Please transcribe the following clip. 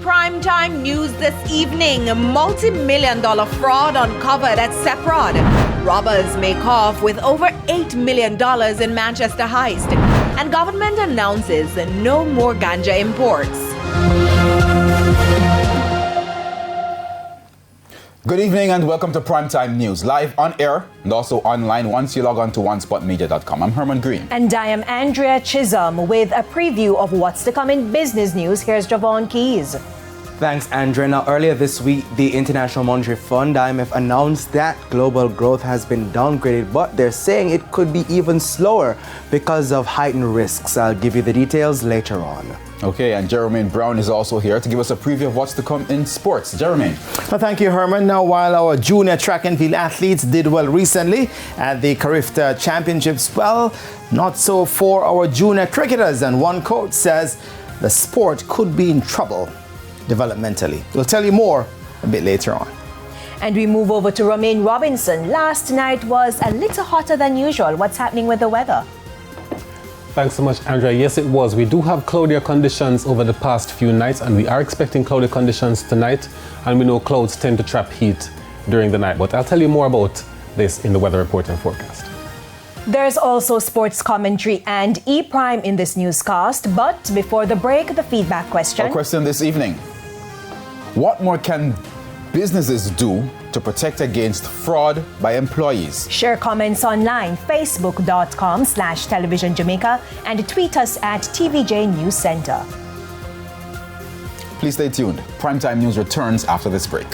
primetime news this evening, multi-million-dollar fraud uncovered at Seprod. Robbers make off with over $8 million in Manchester heist. And government announces no more ganja imports. Good evening and welcome to Primetime News, live on air and also online once you log on to onespotmedia.com. I'm Herman Green. And I am Andrea Chisholm with a preview of what's to come in business news. Here's Javon Keys. Thanks, Andrea. Now, earlier this week, the International Monetary Fund, IMF, announced that global growth has been downgraded, but they're saying it could be even slower because of heightened risks. I'll give you the details later on. Okay, and Jermaine Brown is also here to give us a preview of what's to come in sports. Jermaine. Well, thank you, Herman. Now, while our junior track and field athletes did well recently at the Carifta Championships, well, not so for our junior cricketers. And one coach says the sport could be in trouble developmentally. We'll tell you more a bit later on. And we move over to Romaine Robinson. Last night was a little hotter than usual. What's happening with the weather? Thanks so much, Andrea. Yes, it was. We do have cloudier conditions over the past few nights, and we are expecting cloudy conditions tonight. And we know clouds tend to trap heat during the night. But I'll tell you more about this in the weather report and forecast. There's also sports commentary and E-Prime in this newscast. But before the break, the feedback question. Our question this evening. What more can businesses do to protect against fraud by employees? Share comments online, facebook.com/Television Jamaica, and tweet us at TVJ News Center. Please stay tuned. Primetime News returns after this break.